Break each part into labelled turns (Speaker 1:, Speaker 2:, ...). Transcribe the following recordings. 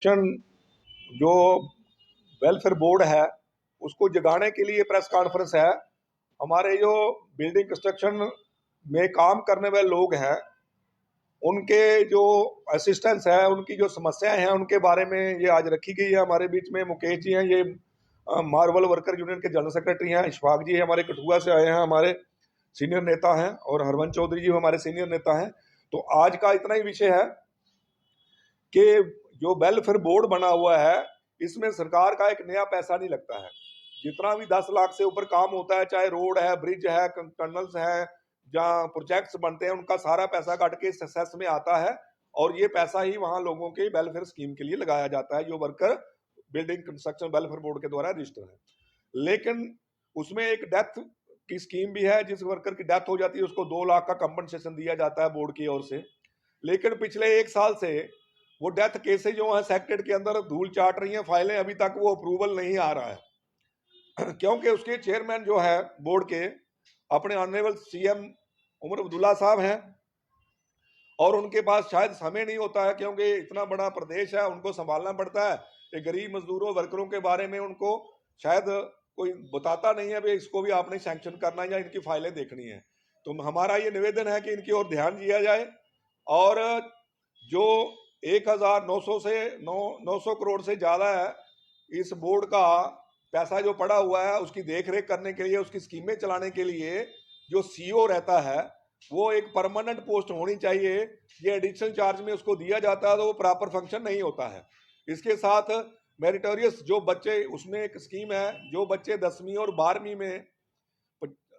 Speaker 1: जो welfare board है उसको जगाने के लिए प्रेस कॉन्फ्रेंस है। हमारे जो बिल्डिंग कंस्ट्रक्शन में काम करने वाले लोग हैं उनके जो असिस्टेंट्स है, उनकी जो समस्याएं हैं उनके बारे में ये आज रखी गई है। हमारे बीच में मुकेश जी हैं, ये मार्वल वर्कर यूनियन के जनरल सेक्रेटरी हैं। इशफाक जी हमारे कठुआ से आए हैं, हमारे सीनियर नेता हैं, और हरवंश चौधरी जी हमारे सीनियर नेता हैं। तो आज का इतना ही विषय है कि जो वेलफेयर बोर्ड बना हुआ है इसमें सरकार का एक नया पैसा नहीं लगता है। जितना भी 10 लाख से ऊपर काम होता है, चाहे रोड है, ब्रिज है, टनल्स है, जहाँ प्रोजेक्ट्स बनते हैं, उनका सारा पैसा काट के सेस में आता है और ये पैसा ही वहां लोगों के वेलफेयर स्कीम के लिए लगाया जाता है जो worker building construction welfare board के द्वारा रजिस्टर है। लेकिन उसमें एक डेथ की स्कीम भी है। जिस वर्कर की डेथ हो जाती है उसको 2 लाख का कंपनसेशन दिया जाता है बोर्ड की ओर से। लेकिन पिछले 1 साल से वो डेथ केसेज जो है सेक्रेटरीट के अंदर धूल चाट रही हैं फाइलें, अभी तक वो अप्रूवल नहीं आ रहा है क्योंकि उसके चेयरमैन जो है बोर्ड के अपने ऑनरेबल सीएम उमर अब्दुल्ला साहब हैं और उनके पास शायद समय नहीं होता है, क्योंकि इतना बड़ा प्रदेश है, उनको संभालना पड़ता है। ये गरीब मजदूरों वर्करों के बारे में उनको शायद कोई बताता नहीं है भाई इसको भी आपने सैंक्शन करना है या इनकी फाइलें देखनी है। तो हमारा ये निवेदन है कि इनकी ओर ध्यान दिया जाए और जो 1900 से 900 करोड़ से ज्यादा है इस बोर्ड का पैसा जो पड़ा हुआ है उसकी देखरेख करने के लिए, उसकी स्कीमें चलाने के लिए जो सीईओ रहता है वो एक परमानेंट पोस्ट होनी चाहिए। ये एडिशनल चार्ज में उसको दिया जाता है तो वो प्रॉपर फंक्शन नहीं होता है। इसके साथ मेरिटोरियस जो बच्चे, उसमें एक स्कीम है, जो बच्चे 10वीं और 12वीं में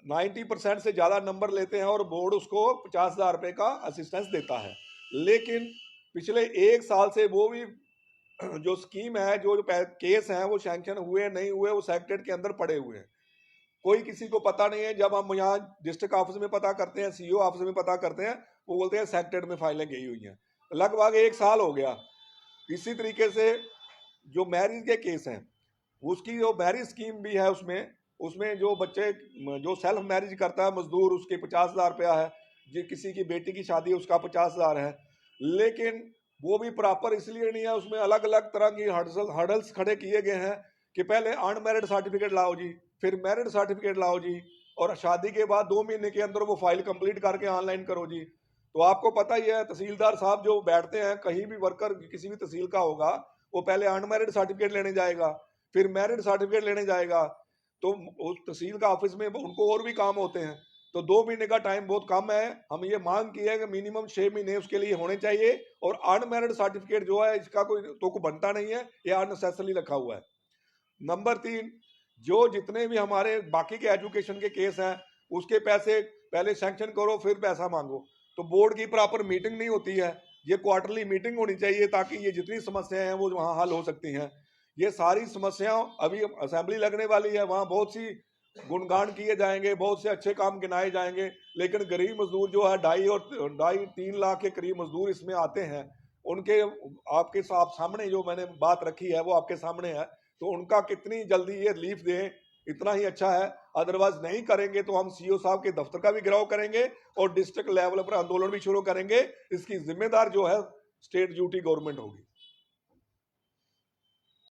Speaker 1: 90% से ज्यादा नंबर लेते हैं और बोर्ड उसको 50,000 रुपए का असिस्टेंस देता है। लेकिन पिछले 1 साल से वो भी जो स्कीम है, जो केस हैं वो सैंक्शन हुए नहीं हुए, वो सेक्रेटरीट के अंदर पड़े हुए हैं, कोई किसी को पता नहीं है। जब हम यहाँ डिस्ट्रिक्ट ऑफिस में पता करते हैं, सीईओ ऑफिस में पता करते हैं, वो बोलते हैं सेक्रेटरीट में फाइलें गई हुई हैं। लगभग 1 साल हो गया। इसी तरीके से जो मैरिज के केस हैं उसकी जो मैरिज स्कीम भी है उसमें जो बच्चे जो सेल्फ मैरिज करता है मजदूर, उसके 50,000 रुपया है। जो किसी की बेटी की शादी उसका 50,000 है। लेकिन वो भी प्रॉपर इसलिए नहीं है, उसमें अलग अलग तरह की हर्डल्स खड़े किए गए हैं कि पहले अनमैरिड सर्टिफिकेट लाओ जी, फिर मैरिड सर्टिफिकेट लाओ जी, और शादी के बाद 2 महीने के अंदर वो फाइल कंप्लीट करके ऑनलाइन करो जी। तो आपको पता ही है तहसीलदार साहब जो बैठते हैं, कहीं भी वर्कर किसी भी तहसील का होगा वो पहले अनमैरिड सर्टिफिकेट लेने जाएगा, फिर मैरिड सर्टिफिकेट लेने जाएगा। तो उस तहसील का ऑफिस में उनको और भी काम होते हैं, तो 2 महीने का टाइम बहुत कम है। हम ये मांग की है कि मिनिमम 6 महीने उसके लिए होने चाहिए। और अनमैरिड सर्टिफिकेट जो है इसका कोई तुक बनता नहीं है, ये अननेसेसरी रखा हुआ है। नंबर 3, जो जितने भी हमारे बाकी के एजुकेशन के केस हैं उसके पैसे पहले सैंक्शन करो फिर पैसा मांगो। तो बोर्ड की प्रॉपर मीटिंग नहीं होती है। ये क्वार्टरली मीटिंग होनी चाहिए ताकि ये जितनी समस्याएं हैं वो वहाँ हल हो सकती हैं। ये सारी समस्याओं, अभी असेंबली लगने वाली है, वहाँ बहुत सी गुणगान किए जाएंगे, बहुत से अच्छे काम गिनाए जाएंगे। लेकिन गरीब मजदूर जो है 2.5-3 लाख के करीब मजदूर इसमें आते हैं, उनके आपके सामने जो मैंने बात रखी है वो आपके सामने है। तो उनका कितनी जल्दी ये रिलीफ दें इतना ही अच्छा है। अदरवाइज नहीं करेंगे तो हम सीईओ साहब के दफ्तर का भी घेराव करेंगे और डिस्ट्रिक्ट लेवल पर आंदोलन भी शुरू करेंगे। इसकी जिम्मेदार जो है स्टेट ड्यूटी गवर्नमेंट होगी।